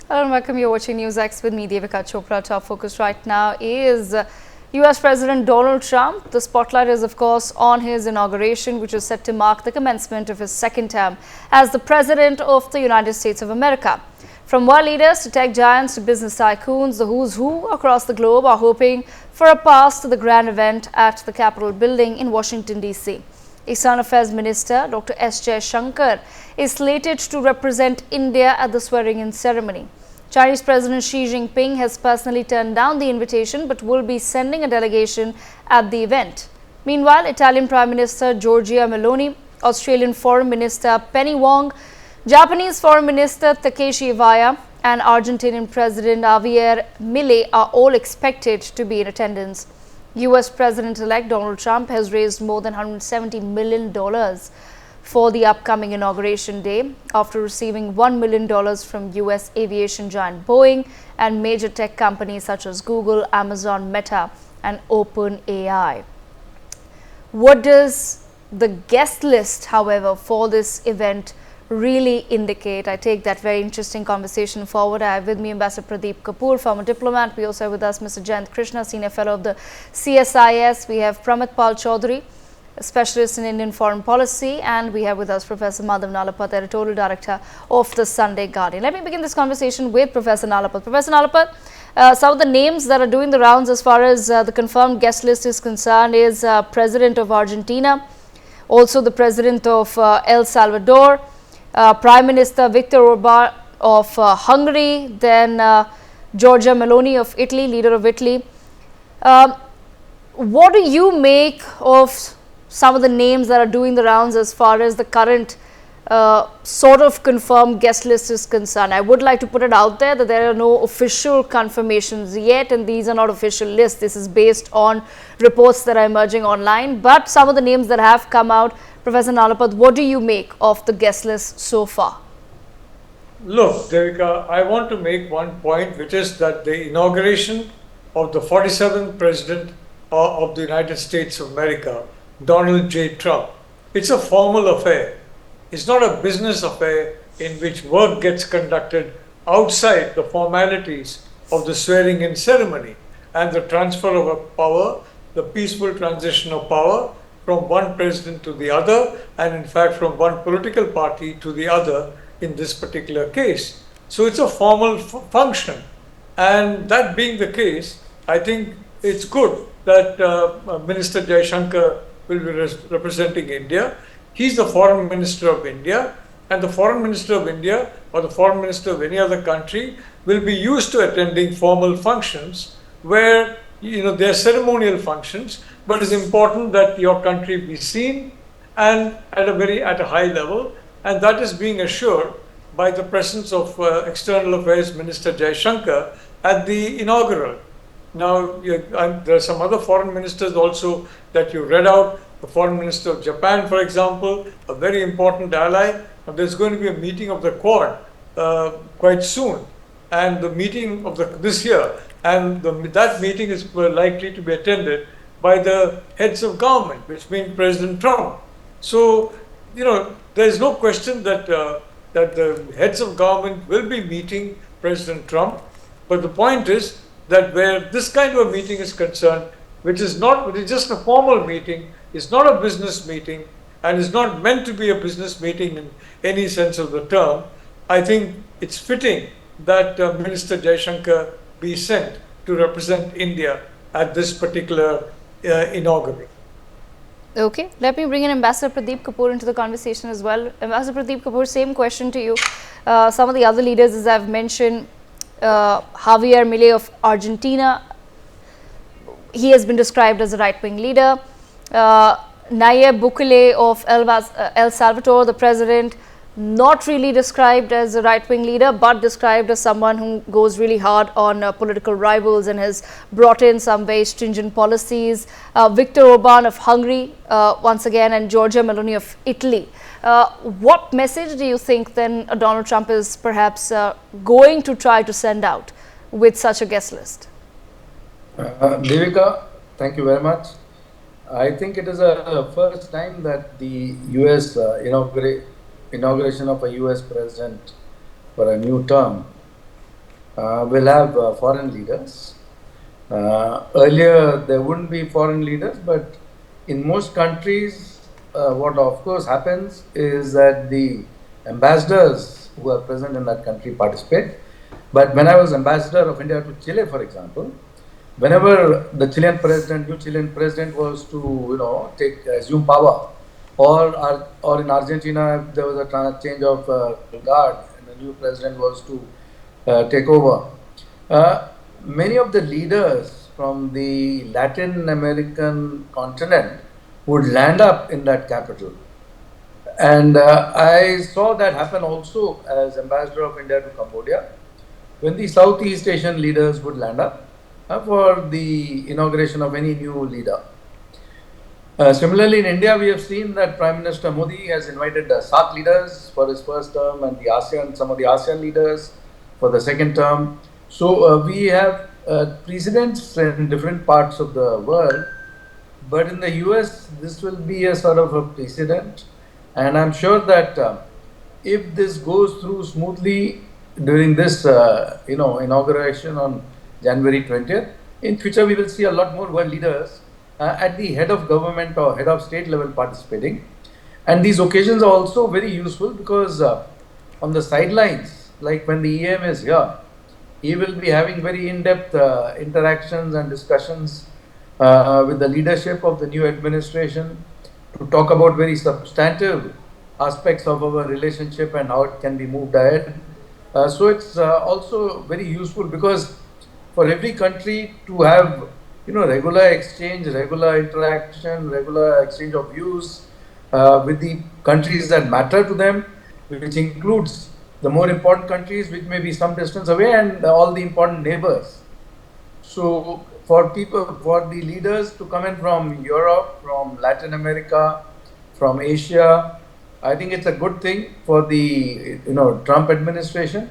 Hello and welcome. You're watching NewsX with me, Devika Chopra. Top focus right now is US President Donald Trump. The spotlight is, of course, on his inauguration, which is set to mark the commencement of his second term as the President of the United States of America. From world leaders to tech giants to business tycoons, the who's who across the globe are hoping for a pass to the grand event at the Capitol building in Washington, D.C. External Affairs Minister Dr. S. Jaishankar is slated to represent India at the swearing-in ceremony. Chinese President Xi Jinping has personally turned down the invitation but will be sending a delegation at the event. Meanwhile, Italian Prime Minister Giorgia Meloni, Australian Foreign Minister Penny Wong, Japanese Foreign Minister Takeshi Iwaya and Argentinian President Javier Milei are all expected to be in attendance. US President-elect Donald Trump has raised more than $170 million for the upcoming inauguration day after receiving $1 million from US aviation giant Boeing and major tech companies such as Google, Amazon, Meta and OpenAI. What does the guest list, however, for this event really indicate? I take that very interesting conversation forward. I have with me Ambassador Pradeep Kapoor, former diplomat. We also have with us Mr. Jayant Krishna, Senior Fellow of the CSIS. We have Pramit Pal Chaudhary, a specialist in Indian foreign policy, and we have with us Professor Madhav Nalapat, Editorial Director of the Sunday Guardian. Let me begin this conversation with Professor Nalapat. Professor Nalapat, some of the names that are doing the rounds as far as the confirmed guest list is concerned is President of Argentina, also the President of El Salvador, Prime Minister Viktor Orban of Hungary, then Giorgia Meloni of Italy, leader of Italy. What do you make of some of the names that are doing the rounds as far as the current sort of confirmed guest list is concerned? I would like to put it out there that there are no official confirmations yet, and these are not official lists. This is based on reports that are emerging online, but some of the names that have come out. Professor Nalapat, what do you make of the guest list so far? Look, Devika, I want to make one point, which is that the inauguration of the 47th President of the United States of America, Donald J. Trump, it's a formal affair. It's not a business affair in which work gets conducted outside the formalities of the swearing-in ceremony and the transfer of power, the peaceful transition of power from one president to the other, and in fact from one political party to the other in this particular case. So it's a formal function. And that being the case, I think it's good that Minister Jaishankar will be representing India. He's the Foreign Minister of India, and the Foreign Minister of India or the Foreign Minister of any other country will be used to attending formal functions where there are ceremonial functions, but it's important that your country be seen and at a high level, and that is being assured by the presence of External Affairs Minister Jaishankar at the inaugural. Now, there are some other foreign ministers also that you read out. The Foreign Minister of Japan, for example, a very important ally. Now, there's going to be a meeting of the Quad quite soon, and the meeting of this year, and that meeting is likely to be attended by the heads of government, which means President Trump. So, there is no question that the heads of government will be meeting President Trump. But the point is that where this kind of a meeting is concerned, which is just a formal meeting, it's not a business meeting, and is not meant to be a business meeting in any sense of the term, I think it's fitting that Minister Jaishankar be sent to represent India at this particular inaugural. Okay, let me bring in Ambassador Pradeep Kapoor into the conversation as well. Ambassador Pradeep Kapoor, same question to you. Some of the other leaders, as I've mentioned, Javier Milei of Argentina, he has been described as a right-wing leader. Nayib Bukele of El Salvador, the president, not really described as a right-wing leader, but described as someone who goes really hard on political rivals and has brought in some very stringent policies. Viktor Orban of Hungary, once again, and Giorgia Meloni of Italy. What message do you think then Donald Trump is perhaps going to try to send out with such a guest list? Devika, thank you very much. I think it is a first time that the US inauguration of a US president for a new term will have foreign leaders. Earlier, there wouldn't be foreign leaders, but in most countries, what of course happens is that the ambassadors who are present in that country participate. But when I was ambassador of India to Chile, for example, whenever the new Chilean president was to, assume power, or in Argentina, if there was a change of guard and the new president was to take over. Many of the leaders from the Latin American continent would land up in that capital. And I saw that happen also as ambassador of India to Cambodia, when the Southeast Asian leaders would land up for the inauguration of any new leader. Similarly, in India, we have seen that Prime Minister Modi has invited the SAARC leaders for his first term and some of the ASEAN leaders for the second term. So we have precedents in different parts of the world, but in the US, this will be a sort of a precedent. And I'm sure that if this goes through smoothly during this, inauguration on January 20th, in future we will see a lot more world leaders at the head of government or head of state level participating. And these occasions are also very useful because on the sidelines, like when the EM is here, he will be having very in-depth interactions and discussions with the leadership of the new administration to talk about very substantive aspects of our relationship and how it can be moved ahead. So it's also very useful because for every country to have regular exchange, regular interaction, regular exchange of views with the countries that matter to them, which includes the more important countries which may be some distance away and all the important neighbors. So for the leaders to come in from Europe, from Latin America, from Asia, I think it's a good thing for the Trump administration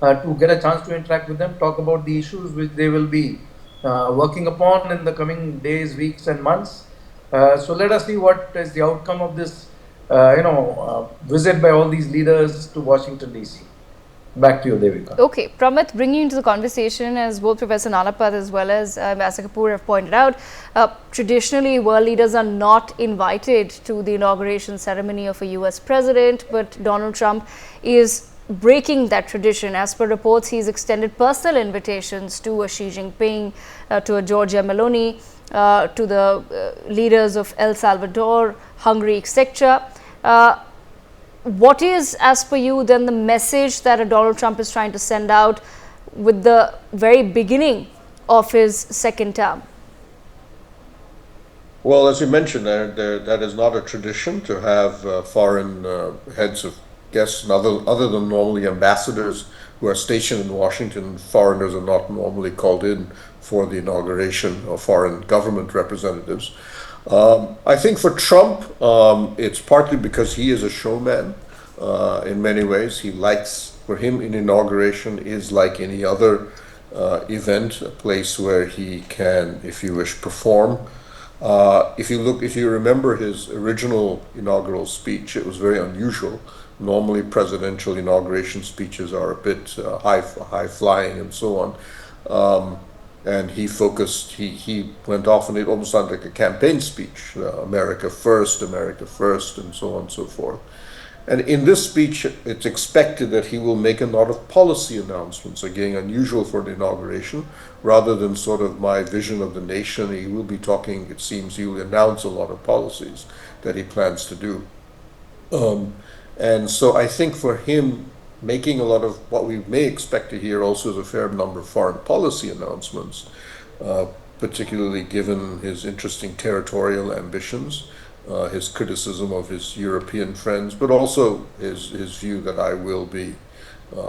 to get a chance to interact with them, talk about the issues which they will be working upon in the coming days, weeks, and months. So let us see what is the outcome of this, visit by all these leaders to Washington DC. Back to you, Devika. Okay, Pramit, bringing you into the conversation, as both Professor Nalapad as well as Ambassador Kapoor have pointed out, traditionally world leaders are not invited to the inauguration ceremony of a US president, but Donald Trump is breaking that tradition. As per reports, he's extended personal invitations to a Xi Jinping, to a Giorgia Meloni, to the leaders of El Salvador, Hungary, etc. What is, as per you, then the message that Donald Trump is trying to send out with the very beginning of his second term? Well, as you mentioned, that is not a tradition to have foreign heads of guests, other than normally ambassadors who are stationed in Washington. Foreigners are not normally called in for the inauguration of foreign government representatives. I think for Trump, it's partly because he is a showman in many ways. For him, an inauguration is like any other event, a place where he can, if you wish, perform. If you remember his original inaugural speech, it was very unusual. Normally, presidential inauguration speeches are a bit high flying and so on. And he went off, and it almost sounded like a campaign speech, America first, and so on and so forth. And in this speech, it's expected that he will make a lot of policy announcements, again, unusual for an inauguration. Rather than sort of my vision of the nation, he will be talking, it seems, he will announce a lot of policies that he plans to do. And so I think for him, making a lot of what we may expect to hear also is a fair number of foreign policy announcements, particularly given his interesting territorial ambitions, his criticism of his European friends, but also his view that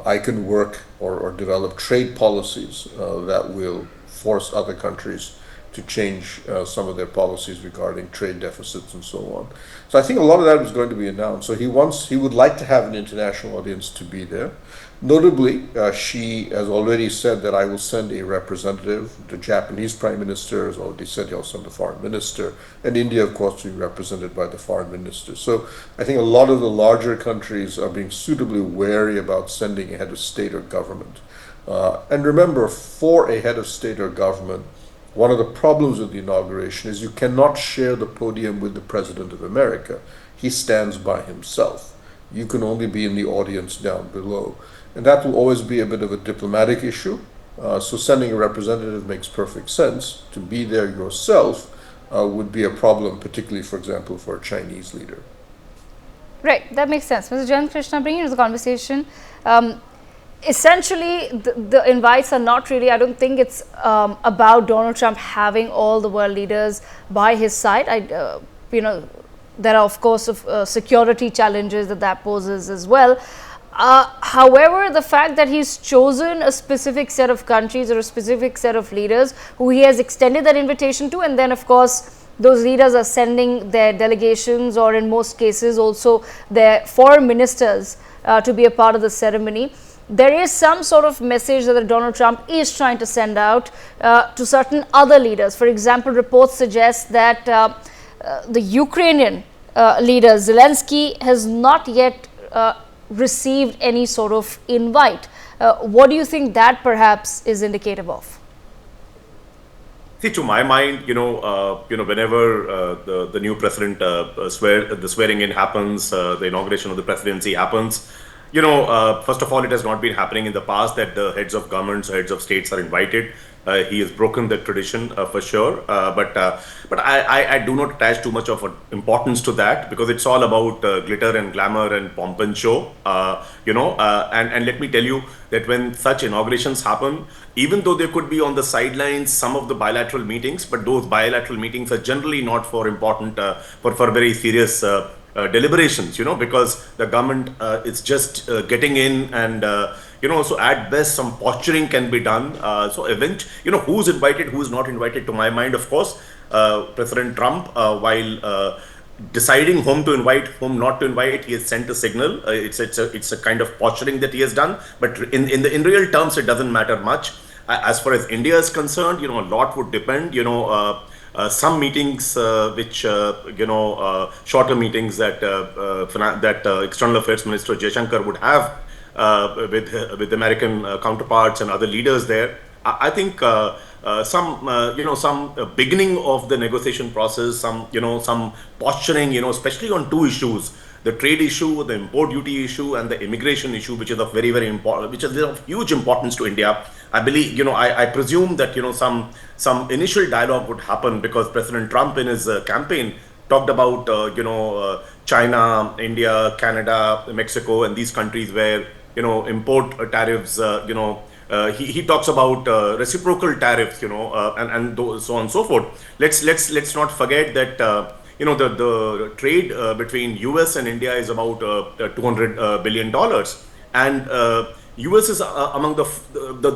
I can work or develop trade policies that will force other countries to change some of their policies regarding trade deficits and so on. So I think a lot of that is going to be announced. So he would like to have an international audience to be there. Notably, Xi has already said that I will send a representative. The Japanese Prime Minister has already said he'll send a foreign minister, and India, of course, will be represented by the foreign minister. So I think a lot of the larger countries are being suitably wary about sending a head of state or government. And remember, for a head of state or government, one of the problems with the inauguration is you cannot share the podium with the President of America. He stands by himself. You can only be in the audience down below. And that will always be a bit of a diplomatic issue. So sending a representative makes perfect sense. To be there yourself would be a problem, particularly, for example, for a Chinese leader. Right, that makes sense. Mr. Jayant Krishna, bringing into the conversation, essentially the invites are not really, I don't think it's about Donald Trump having all the world leaders by his side. There are of course security challenges that poses as well. However, the fact that he's chosen a specific set of countries or a specific set of leaders who he has extended that invitation to, and then of course those leaders are sending their delegations, or in most cases also their foreign ministers to be a part of the ceremony. There is some sort of message that Donald Trump is trying to send out to certain other leaders. For example, reports suggest that the Ukrainian leader Zelensky has not yet received any sort of invite. What do you think that perhaps is indicative of? See, to my mind, whenever the new president the swearing in happens, the inauguration of the presidency happens, first of all, it has not been happening in the past that the heads of governments, heads of states are invited. He has broken that tradition for sure. But I do not attach too much of importance to that, because it's all about glitter and glamour and pomp and show. And let me tell you that when such inaugurations happen, even though there could be on the sidelines some of the bilateral meetings, but those bilateral meetings are generally not for important, for very serious deliberations, because the government is just getting in, and so at best some posturing can be done. Who's invited, who's not invited, to my mind, of course, President Trump, while deciding whom to invite, whom not to invite, he has sent a signal. It's a kind of posturing that he has done, but in real terms, it doesn't matter much. As far as India is concerned, a lot would depend. Some meetings, shorter meetings that External Affairs Minister Jaishankar would have with American counterparts and other leaders there. I think some beginning of the negotiation process, some posturing, especially on two issues: the trade issue, the import duty issue, and the immigration issue, which is of very, very important, which is of huge importance to India. I believe, I presume that some initial dialogue would happen, because President Trump in his campaign talked about China, India, Canada, Mexico, and these countries where import tariffs. He talks about reciprocal tariffs, and so on and so forth. Let's not forget that the trade between US and India is about $200 billion, and US is among the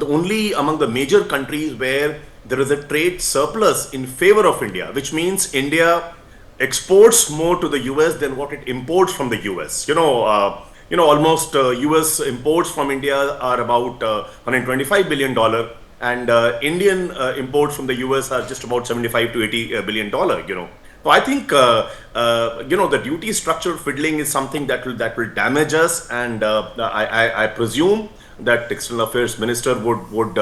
only among the major countries where there is a trade surplus in favor of India, which means India exports more to the US than what it imports from the US. Almost US imports from India are about $125 billion, and Indian imports from the US are just about $75 to $80 billion. So I think the duty structure fiddling is something that will damage us, and I presume that External Affairs Minister would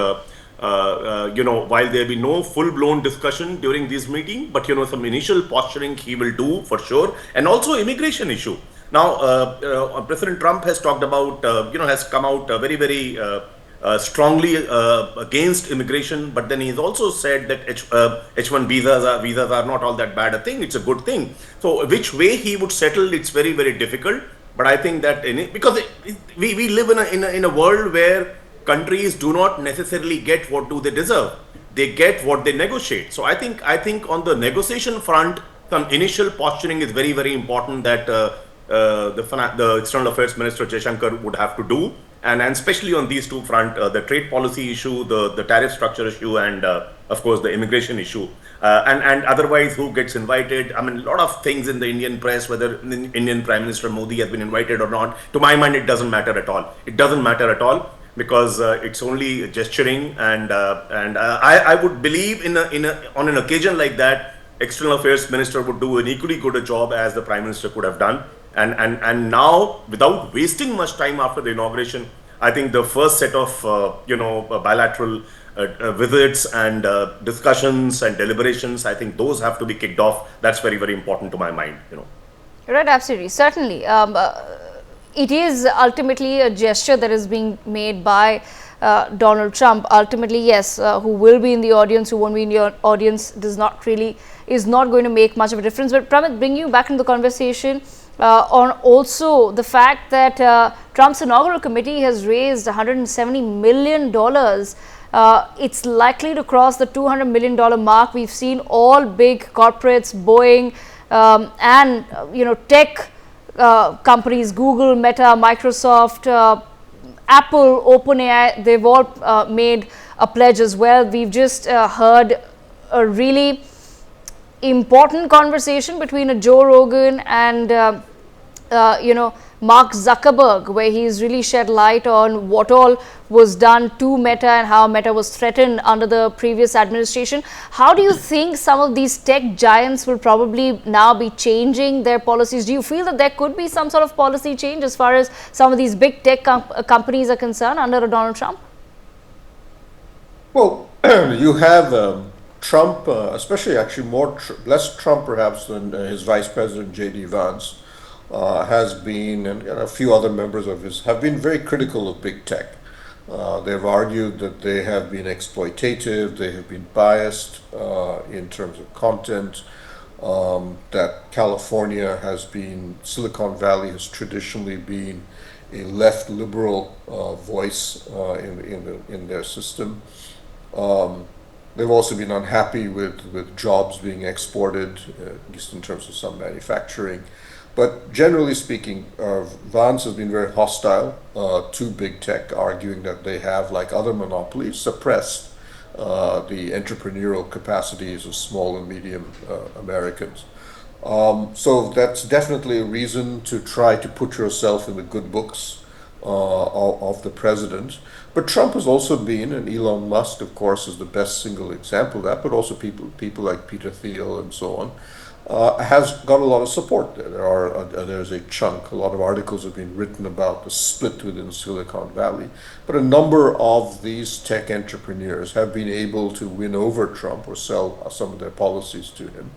while there be no full-blown discussion during this meeting, but some initial posturing he will do for sure, and also immigration issue. Now, President Trump has talked about, has come out very, very strongly against immigration, but then he's also said that H1 visas are not all that bad a thing. It's a good thing. So which way he would settle, it's very, very difficult. But I think that because we live in a world where countries do not necessarily get what do they deserve. They get what they negotiate. So I think on the negotiation front, some initial posturing is very, very important that the External Affairs Minister Jaishankar would have to do. And especially on these two fronts, the trade policy issue, the tariff structure issue, and of course the immigration issue. And otherwise, who gets invited? I mean, a lot of things in the Indian press, whether Indian Prime Minister Modi has been invited or not. To my mind, it doesn't matter at all. It doesn't matter at all, because it's only gesturing. And I would believe on an occasion like that, External Affairs Minister would do an equally good a job as the Prime Minister could have done. And now, without wasting much time after the inauguration, I think the first set of bilateral visits and discussions and deliberations, I think those have to be kicked off. That's very, very important to my mind. Right, absolutely, certainly. It is ultimately a gesture that is being made by Donald Trump. Ultimately, yes, who will be in the audience, who won't be in the audience, is not going to make much of a difference. But Pramit, bring you back into the conversation on also the fact that Trump's inaugural committee has raised $170 million. It's likely to cross the $200 million mark. We've seen all big corporates, Boeing, and tech companies, Google, Meta, Microsoft, Apple, OpenAI, they've all made a pledge as well. We've just heard a really important conversation between a Joe Rogan and Mark Zuckerberg, where he's really shed light on what all was done to Meta and how Meta was threatened under the previous administration. How do you think some of these tech giants will probably now be changing their policies? Do you feel that there could be some sort of policy change as far as some of these big tech companies are concerned under Donald Trump? Well, you have Trump, especially actually less Trump perhaps than his vice president J.D. Vance. Has been, and a few other members of his, have been very critical of big tech. They've argued that they have been exploitative, they have been biased in terms of content, that California has been, Silicon Valley has traditionally been a left liberal voice in their system. They've also been unhappy with jobs being exported, at least in terms of some manufacturing. But generally speaking, Vance has been very hostile to big tech, arguing that they have, like other monopolies, suppressed the entrepreneurial capacities of small and medium Americans. So that's definitely a reason to try to put yourself in the good books of the president. But Trump has also been, and Elon Musk, of course, is the best single example of that, but also people like Peter Thiel and so on. Has got a lot of support there. There's a chunk, a lot of articles have been written about the split within Silicon Valley, but a number of these tech entrepreneurs have been able to win over Trump or sell some of their policies to him,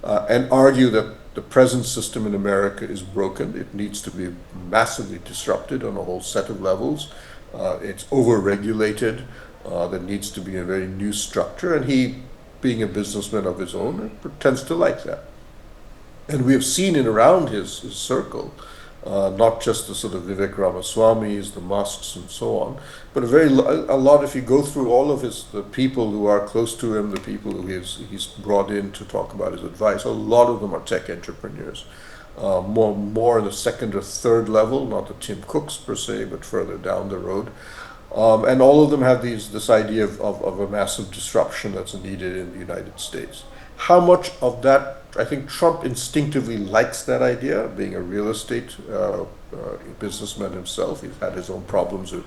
and argue that the present system in America is broken. It needs to be massively disrupted on a whole set of levels. It's over-regulated. There needs to be a very new structure, and he, being a businessman of his own, tends to like that. And we have seen in around his circle, not just the sort of Vivek Ramaswamis, the Musks, and so on, but a lot. If you go through all of the people who are close to him, the people who he's brought in to talk about his advice, a lot of them are tech entrepreneurs, more in the second or third level, not the Tim Cooks per se, but further down the road. And all of them have this idea of a massive disruption that's needed in the United States. How much of that, I think Trump instinctively likes that idea, being a real estate businessman himself. He's had his own problems with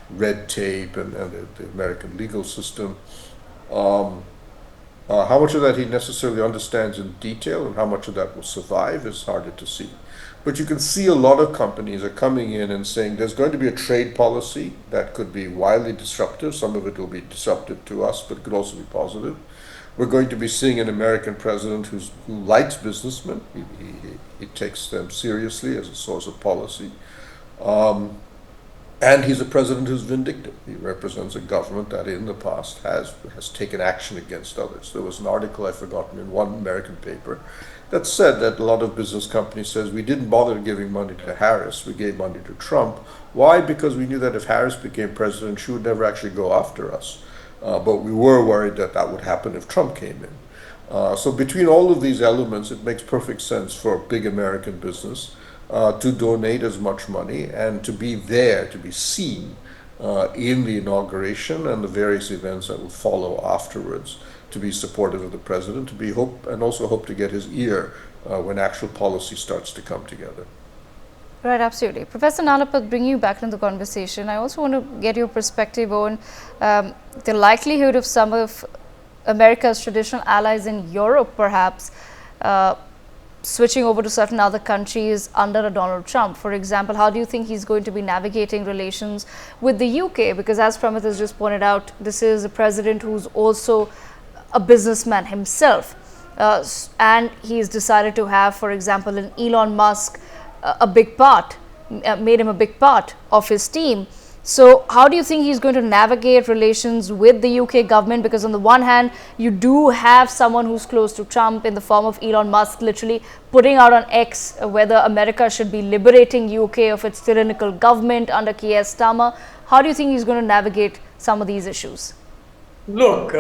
red tape and the American legal system. How much of that he necessarily understands in detail and how much of that will survive is harder to see. But you can see a lot of companies are coming in and saying there's going to be a trade policy that could be wildly disruptive. Some of it will be disruptive to us, but it could also be positive. We're going to be seeing an American president who likes businessmen. He takes them seriously as a source of policy. And he's a president who's vindictive. He represents a government that in the past has taken action against others. There was an article I've forgotten in one American paper that said that a lot of business companies says we didn't bother giving money to Harris, we gave money to Trump. Why? Because we knew that if Harris became president, she would never actually go after us. But we were worried that would happen if Trump came in. So between all of these elements, it makes perfect sense for big American business to donate as much money and to be there, to be seen in the inauguration and the various events that will follow afterwards, to be supportive of the president, and also hope to get his ear when actual policy starts to come together. Right, absolutely. Professor Nalapat, bring you back into the conversation. I also want to get your perspective on the likelihood of some of America's traditional allies in Europe, perhaps, switching over to certain other countries under a Donald Trump? For example, how do you think he's going to be navigating relations with the UK? Because as Pramit has just pointed out, this is a president who's also a businessman himself. And he's decided to have, for example, an Elon Musk a big part, made him a big part of his team. So how do you think he's going to navigate relations with the UK government? Because on the one hand, you do have someone who's close to Trump in the form of Elon Musk, literally putting out on X whether America should be liberating UK of its tyrannical government under Keir Starmer. How do you think he's going to navigate some of these issues? Look,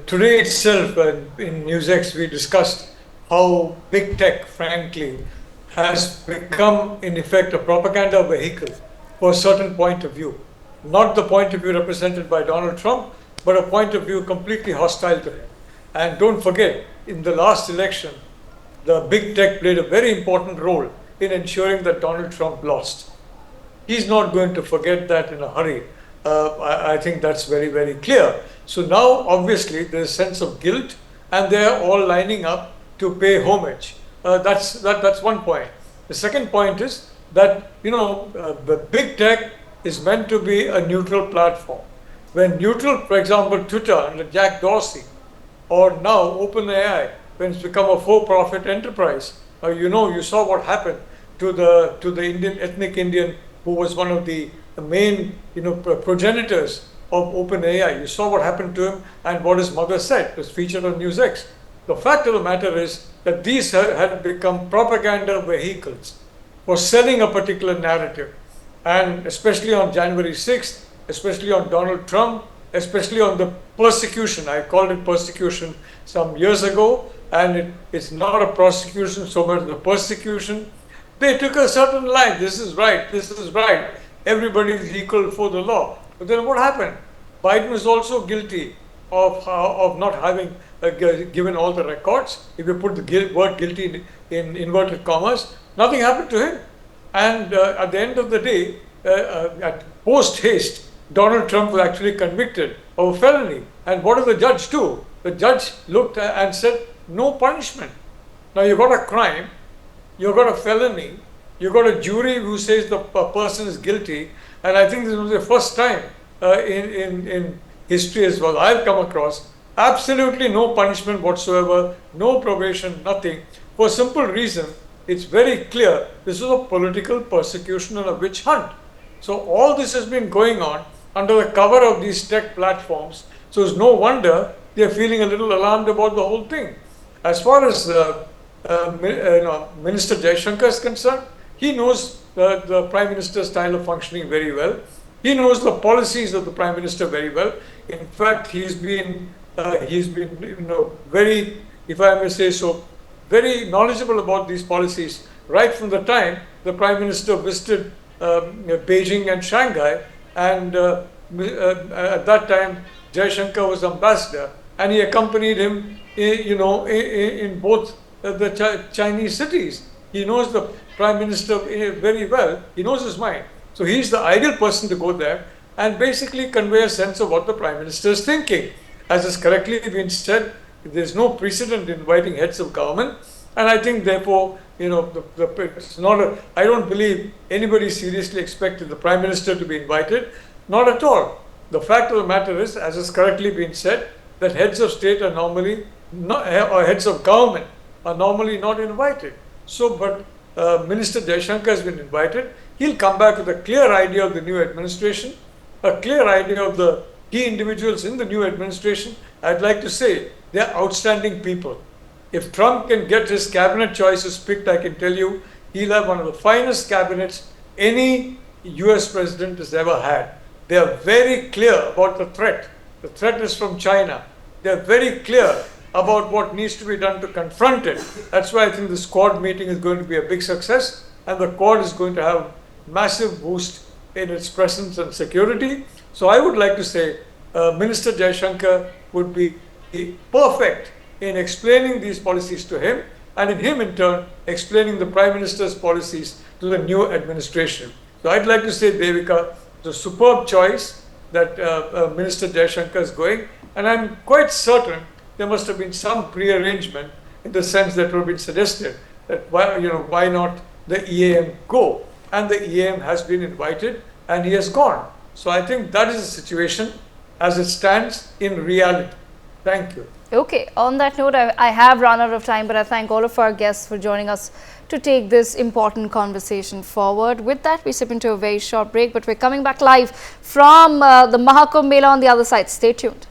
today itself in NewsX we discussed how big tech, frankly, has become in effect a propaganda vehicle for a certain point of view. Not the point of view represented by Donald Trump, but a point of view completely hostile to him. And don't forget, in the last election, the big tech played a very important role in ensuring that Donald Trump lost. He's not going to forget that in a hurry. I think that's very, very clear. So now, obviously, there's a sense of guilt, and they're all lining up to pay homage. That's one point. The second point is that, the big tech is meant to be a neutral platform. When neutral, for example, Twitter under Jack Dorsey, or now OpenAI, when it's become a for-profit enterprise, you saw what happened to the Indian ethnic Indian who was one of the main progenitors of OpenAI. You saw what happened to him and what his mother said. It was featured on NewsX. The fact of the matter is that these had become propaganda vehicles for selling a particular narrative, and especially on January 6th, especially on Donald Trump, especially on the persecution. I called it persecution some years ago, and it's not a prosecution so much as a persecution. They took a certain line. This is right. This is right. Everybody is equal before the law. But then what happened? Biden was also guilty of not having given all the records. If you put the word guilty in inverted commas, nothing happened to him. And at the end of the day, at post haste, Donald Trump was actually convicted of a felony. And what did the judge do? The judge looked and said, no punishment. Now you've got a crime, you've got a felony, you've got a jury who says the person is guilty. And I think this was the first time in history as well I've come across absolutely no punishment whatsoever, no probation, nothing. For a simple reason, it's very clear this was a political persecution and a witch hunt. So all this has been going on under the cover of these tech platforms. So it's no wonder they're feeling a little alarmed about the whole thing. As far as Minister Jaishankar is concerned, he knows the Prime Minister's style of functioning very well. He knows the policies of the Prime Minister very well. In fact, he's been very, if I may say so, very knowledgeable about these policies right from the time the Prime Minister visited Beijing and Shanghai, and at that time Jaishankar was ambassador, and he accompanied him in both the Chinese cities. He knows the Prime Minister very well. He knows his mind. So he's the ideal person to go there and basically convey a sense of what the Prime Minister is thinking. As has correctly been said, there's no precedent in inviting heads of government, and I think therefore, it's not I don't believe anybody seriously expected the Prime Minister to be invited. Not at all. The fact of the matter is, as has correctly been said, that heads of state are normally not, or heads of government are normally not invited. So, but Minister Jaishankar has been invited. He'll come back with a clear idea of the new administration, a clear idea of the key individuals in the new administration. I'd like to say they're outstanding people. If Trump can get his cabinet choices picked, I can tell you he'll have one of the finest cabinets any US president has ever had. They are very clear about the threat. The threat is from China. They are very clear about what needs to be done to confront it. That's why I think this Quad meeting is going to be a big success, and the Quad is going to have a massive boost in its presence and security. So I would like to say Minister Jaishankar would be perfect in explaining these policies to him, and in him in turn explaining the Prime Minister's policies to the new administration. So I'd like to say, Devika, it's a superb choice that Minister Jaishankar is going, and I'm quite certain there must have been some pre-arrangement in the sense that would have been suggested that why not the EAM go? And the EAM has been invited and he has gone. So I think that is the situation as it stands in reality. Thank you. Okay, on that note, I have run out of time, but I thank all of our guests for joining us to take this important conversation forward. With that, we step into a very short break, but we're coming back live from the Mahakumbh Mela on the other side. Stay tuned.